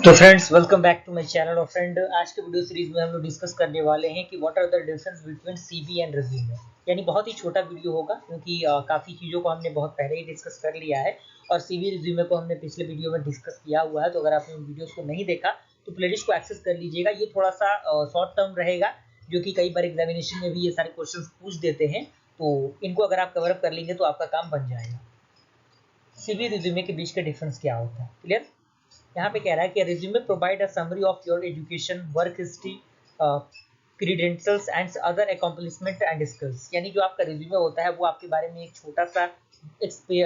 तो friends welcome back to my channel. और friend आज के वीडियो सीरीज में हम लोग डिस्कस करने वाले हैं कि what are the difference between CV and resume. यानी बहुत ही छोटा वीडियो होगा क्योंकि काफ़ी चीज़ों को हमने बहुत पहले ही डिस्कस कर लिया है और सीवी रिज्यूमे को हमने पिछले वीडियो में डिस्कस किया हुआ है। तो अगर आपने उन वीडियोज़ को नहीं देखा तो प्लेलिस्ट को एक्सेस कर लीजिएगा। ये थोड़ा सा शॉर्ट टर्म रहेगा जो कि कई बार एग्जामिनेशन में भी ये सारे क्वेश्चन पूछ देते हैं, तो इनको अगर आप कवरअप कर लेंगे तो आपका काम बन जाएगा। सीवी रिज्यूमे के बीच का डिफरेंस क्या होता है, क्लियर? यहाँ पे कह रहा है कि resume provide a summary of your education, work history, credentials and other accomplishment and skills. यानी जो आपका रिज्यूमे होता है वो आपके बारे में एक छोटा सा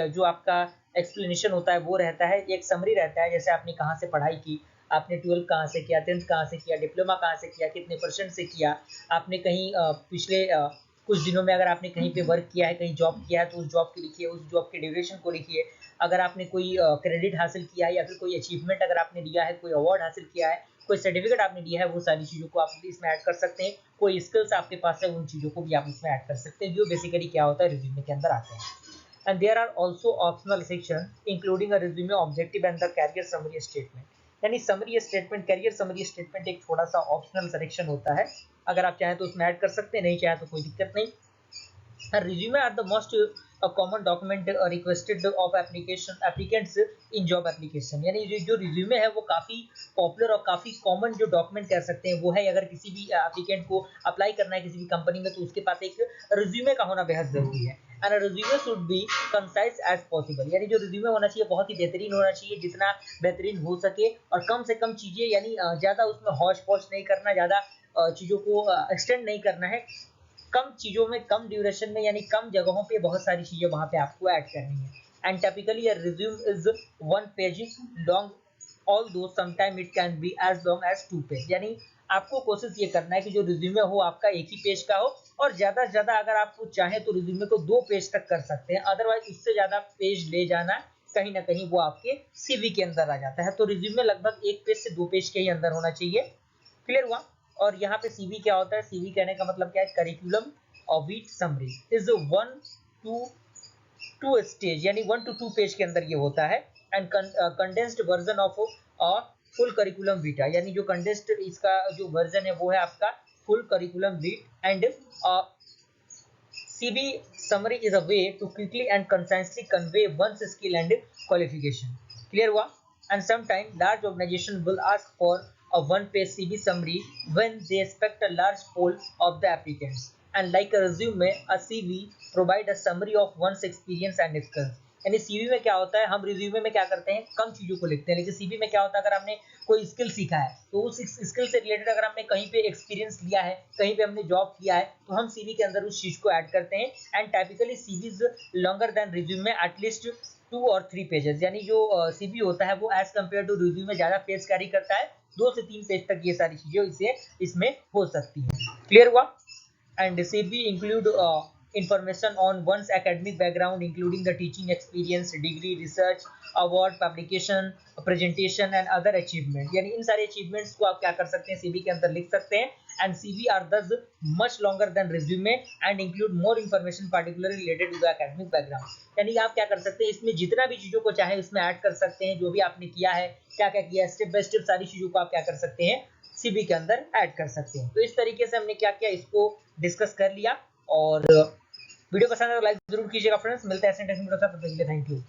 जो आपका एक्सप्लेनेशन होता है वो रहता है, एक समरी रहता है। जैसे आपने कहाँ से पढ़ाई की, आपने 12th कहाँ से किया, 10th कहाँ से किया, डिप्लोमा कहाँ से किया, कितने % से किया, आपने कहीं पिछले कुछ दिनों में अगर आपने कहीं पे वर्क किया है, कहीं जॉब किया है तो उस जॉब को लिखिए, उस जॉब के ड्यूरेशन को लिखिए। अगर आपने कोई क्रेडिट हासिल किया है या फिर कोई अचीवमेंट अगर आपने लिया है, कोई अवार्ड हासिल किया है, कोई सर्टिफिकेट आपने लिया है, वो सारी चीज़ों को आप इसमें ऐड कर सकते हैं। कोई स्किल्स आपके पास है, उन चीज़ों को भी आप इसमें ऐड कर सकते हैं, जो बेसिकली क्या होता है रिज्यूमे के अंदर आते हैं। And there are also optional sections including a resume objective and the career summary statement। यानी summary statement, career summary statement एक थोड़ा सा ऑप्शनल सेक्शन होता है। अगर आप चाहें तो उसमें ऐड कर सकते हैं, नहीं चाहें तो कोई दिक्कत नहीं। Resume are the most common document requested of applicants in job application। यानी जो रिज्यूमे है वो काफ़ी पॉपुलर और काफ़ी कॉमन जो डॉक्यूमेंट कह सकते हैं वो है। अगर किसी भी एप्लीकेंट को अप्लाई करना है किसी भी कंपनी में तो उसके पास एक रिज्यूमे का होना बेहद ज़रूरी है। And resume should be concise as possible. यानी जो रिज्यूमे होना चाहिए बहुत ही बेहतरीन होना चाहिए, जितना बेहतरीन हो सके, और कम से कम चीज़ें, यानी ज़्यादा उसमें हौच पौच नहीं करना, ज़्यादा चीज़ों को एक्सटेंड नहीं करना है। कम चीज़ों में, कम ड्यूरेशन में, यानी कम जगहों पे बहुत सारी चीज़ें वहाँ पे आपको ऐड करनी है। And typically a resume is 1 page long, although sometime it can be as long as 2 page. यानी आपको कोशिश ये करना है कि जो रिज्यूमे हो आपका एक ही पेज का हो, और ज़्यादा से ज़्यादा अगर आपको चाहें तो रिज्यूमे को 2 पेज तक कर सकते हैं। अदरवाइज उससे ज़्यादा पेज ले जाना कहीं ना कहीं वो आपके सीवी के अंदर आ जाता है। तो रिज्यूमे लगभग 1 पेज से 2 पेज के ही अंदर होना चाहिए। क्लियर हुआ? और यहाँ पे सीवी क्या होता है, सीवी कहने का मतलब क्या है, curriculum of summary is 1 to 2 stage, यानी 1 to 2 पेज के अंदर ये होता है। And condensed version of full curriculum Vita. यानी जो कंडेंस्ड इसका जो वर्जन है वो है आपका full curriculum wheat. And CV summary is a way to quickly and concisely convey one's skill and qualification। Clear हुआ? And sometimes large organization will ask for a 1 page CV summary when they expect a large pool of the applicants। And like a resume, a CV provide a summary of one's experience and skills। यानी CV में क्या होता है, हम resume में क्या करते हैं, कम चीज़ों को लिखते हैं, लेकिन सीवी में क्या होता है, अगर हमने कोई स्किल सीखा है तो उस स्किल से रिलेटेड अगर हमने कहीं पे एक्सपीरियंस लिया है, कहीं पे हमने जॉब किया है, तो हम सीवी के अंदर उस चीज़ को ऐड करते हैं। And typically CVs longer than resume at least 2 और 3 पेजेस। यानी जो सीवी होता है वो एज कम्पेयर टू रिज्यूमे ज़्यादा पेज कैरी करता है, 2 से 3 पेज तक ये सारी चीज़ें इसमें हो सकती हैं। क्लियर हुआ? And CV include information on one's academic background including the teaching experience, degree, research, award, publication, presentation and other achievement। यानी इन सारे achievements को आप क्या कर सकते हैं, CV के अंदर लिख सकते हैं। And CV are thus much longer than resume and include more information particularly related to the academic background। यानी आप क्या कर सकते हैं, इसमें जितना भी चीज़ों को चाहे इसमें ऐड कर सकते हैं, जो भी आपने किया है, क्या क्या किया है, स्टेप बाय स्टेप सारी चीज़ों को आप क्या कर सकते हैं, सीवी के अंदर ऐड कर सकते हैं। तो इस तरीके से हमने क्या किया, इसको डिस्कस कर लिया। और वीडियो पसंद है तो लाइक जरूर कीजिएगा फ्रेंड्स। मिलते हैं ऐसे नेक्स्ट वीडियो के साथ, तब तक के लिए थैंक यू।